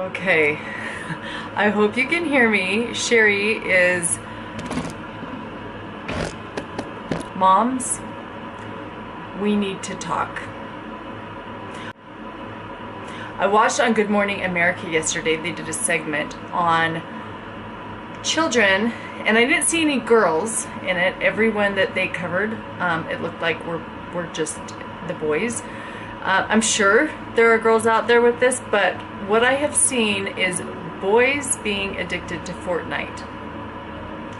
Okay, I hope you can hear me. Sherry is... Moms, we need to talk. I watched on Good Morning America yesterday. They did a segment on children, and I didn't see any girls in it. Everyone that they covered, it looked like were just the boys. I'm sure there are girls out there with this, but what I have seen is boys being addicted to Fortnite.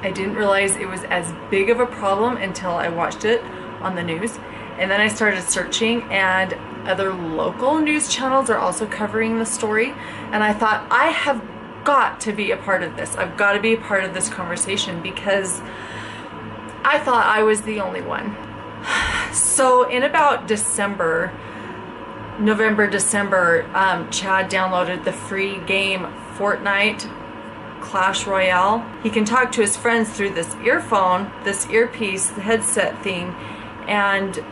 I didn't realize it was as big of a problem until I watched it on the news. And then I started searching, and other local news channels are also covering the story. And I thought, I have got to be a part of this. I've got to be a part of this conversation because I thought I was the only one. So in about November, December, Chad downloaded the free game Fortnite Clash Royale. He can talk to his friends through this earphone, this earpiece, the headset thing, and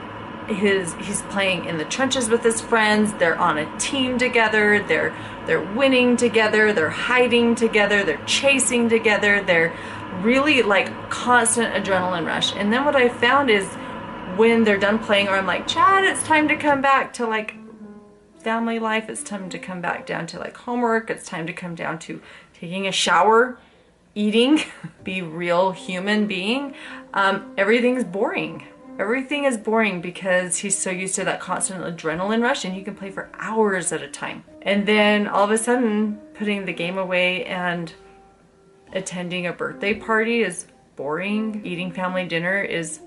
he's playing in the trenches with his friends. They're on a team together. They're winning together. They're hiding together. They're chasing together. They're really like constant adrenaline rush. And then what I found is when they're done playing, or I'm like, Chad, it's time to come back to like family life. It's time to come back down to like homework. It's time to come down to taking a shower, eating, be real human being. Everything's boring. Everything is boring because he's so used to that constant adrenaline rush, and you can play for hours at a time. And then all of a sudden, putting the game away and attending a birthday party is boring. Eating family dinner is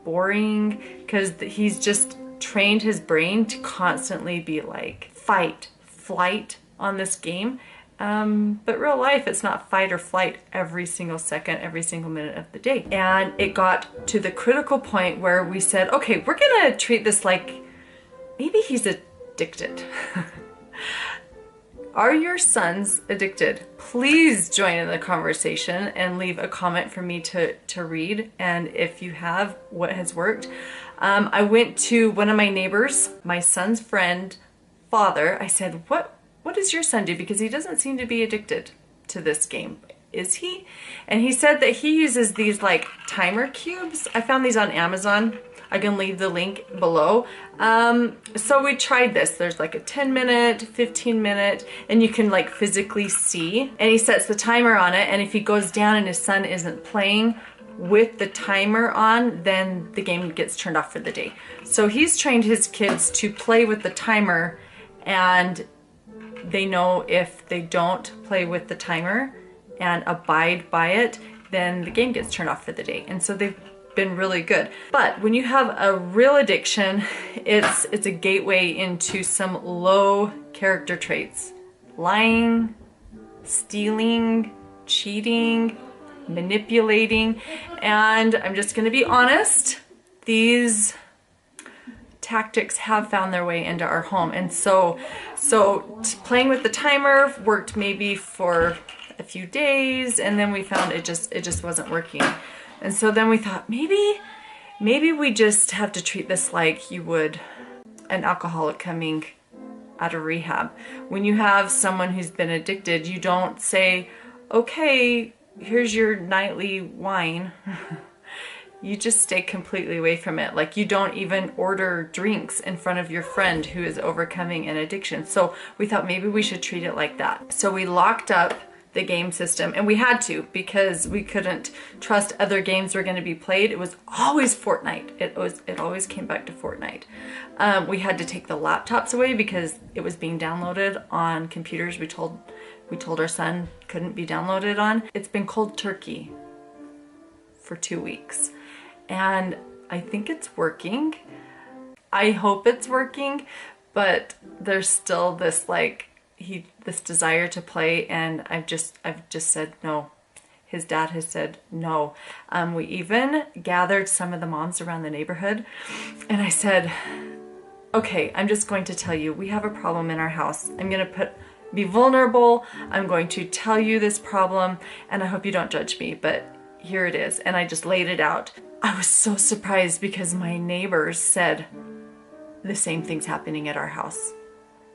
boring because he's just trained his brain to constantly be like fight, flight on this game. But real life, it's not fight or flight every single second, every single minute of the day. And it got to the critical point where we said, okay, we're gonna treat this like maybe he's addicted. Are your sons addicted? Please join in the conversation and leave a comment for me to read. And if you have, what has worked? I went to one of my neighbors, my son's friend, father. I said, what does your son do? Because he doesn't seem to be addicted to this game. Is he? And he said that he uses these like timer cubes. I found these on Amazon. I can leave the link below. So we tried this. There's like a 10-minute, 15-minute, and you can like physically see. And he sets the timer on it, and if he goes down and his son isn't playing with the timer on, then the game gets turned off for the day. So he's trained his kids to play with the timer, and they know if they don't play with the timer and abide by it, then the game gets turned off for the day. And so they've been really good. But when you have a real addiction, it's a gateway into some low character traits. Lying, stealing, cheating, manipulating. And I'm just gonna be honest, these tactics have found their way into our home. And so playing with the timer worked maybe for a few days, and then we found it just wasn't working. And so then we thought, maybe we just have to treat this like you would an alcoholic coming out of rehab. When you have someone who's been addicted, you don't say, okay, here's your nightly wine. You just stay completely away from it. Like you don't even order drinks in front of your friend who is overcoming an addiction. So we thought maybe we should treat it like that. So we locked up the game system, and we had to because we couldn't trust other games were going to be played. It was always Fortnite. It always came back to Fortnite. We had to take the laptops away because it was being downloaded on computers we told our son couldn't be downloaded on. It's been cold turkey for 2 weeks, and I think it's working. I hope it's working, but there's still this like this desire to play, and I've just said no. His dad has said no. We even gathered some of the moms around the neighborhood, and I said, okay, I'm just going to tell you, we have a problem in our house. I'm gonna be vulnerable. I'm going to tell you this problem, and I hope you don't judge me, but here it is. And I just laid it out. I was so surprised because my neighbors said the same thing's happening at our house.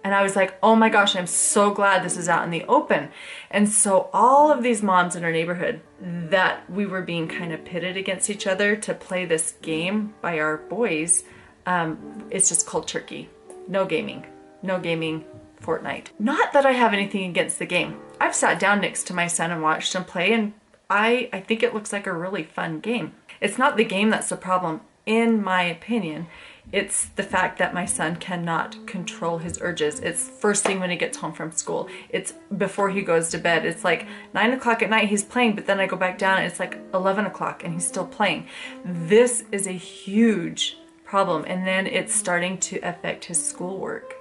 And I was like, oh my gosh, I'm so glad this is out in the open. And so all of these moms in our neighborhood that we were being kind of pitted against each other to play this game by our boys, it's just cold turkey. No gaming. No gaming. Fortnite. Not that I have anything against the game. I've sat down next to my son and watched him play, and I think it looks like a really fun game. It's not the game that's the problem, in my opinion. It's the fact that my son cannot control his urges. It's first thing when he gets home from school. It's before he goes to bed. It's like 9 o'clock at night he's playing, but then I go back down and it's like 11 o'clock and he's still playing. This is a huge problem. And then it's starting to affect his schoolwork.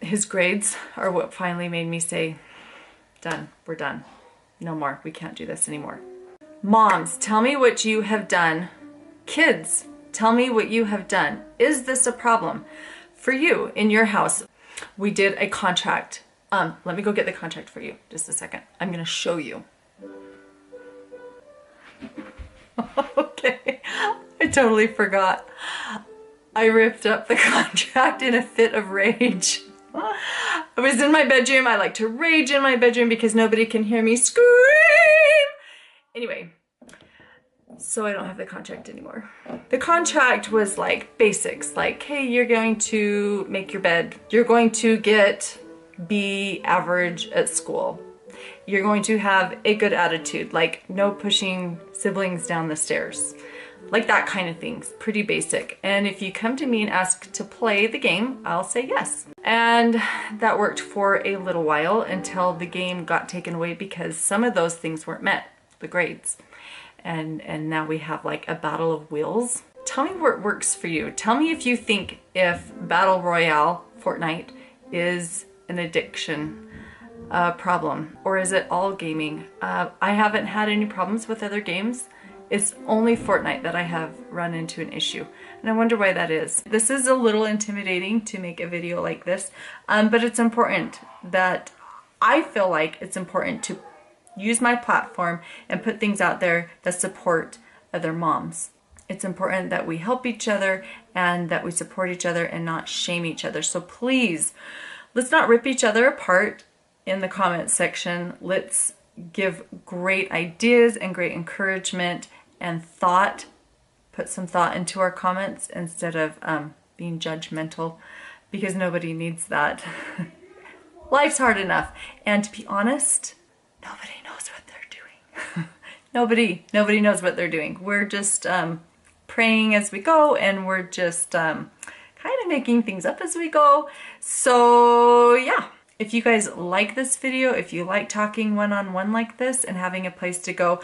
His grades are what finally made me say, done, we're done. No more, we can't do this anymore. Moms, tell me what you have done. Kids, tell me what you have done. Is this a problem for you in your house? We did a contract. Let me go get the contract for you. Just a second. I'm gonna show you. Okay, I totally forgot. I ripped up the contract in a fit of rage. I was in my bedroom. I like to rage in my bedroom because nobody can hear me scream. Anyway, so I don't have the contract anymore. The contract was like basics, like, hey, you're going to make your bed. You're going to be average at school. You're going to have a good attitude, like no pushing siblings down the stairs. Like that kind of things, pretty basic. And if you come to me and ask to play the game, I'll say yes. And that worked for a little while until the game got taken away because some of those things weren't met, the grades. And now we have like a battle of wills. Tell me what works for you. Tell me if you think if Battle Royale, Fortnite, is an addiction problem, or is it all gaming? I haven't had any problems with other games. It's only Fortnite that I have run into an issue, and I wonder why that is. This is a little intimidating to make a video like this, but it's important that I feel like it's important to use my platform and put things out there that support other moms. It's important that we help each other and that we support each other and not shame each other. So please, let's not rip each other apart in the comments section. Let's give great ideas and great encouragement and thought. Put some thought into our comments instead of being judgmental, because nobody needs that. Life's hard enough. And to be honest, nobody knows what they're doing. Nobody knows what they're doing. We're just praying as we go, and we're just kind of making things up as we go. So yeah. If you guys like this video, if you like talking one-on-one like this and having a place to go,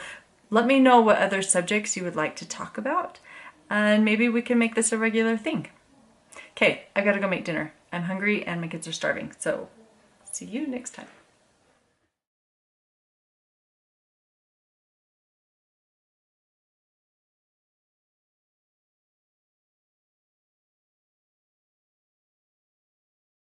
let me know what other subjects you would like to talk about, and maybe we can make this a regular thing. Okay, I gotta go make dinner. I'm hungry and my kids are starving, so see you next time.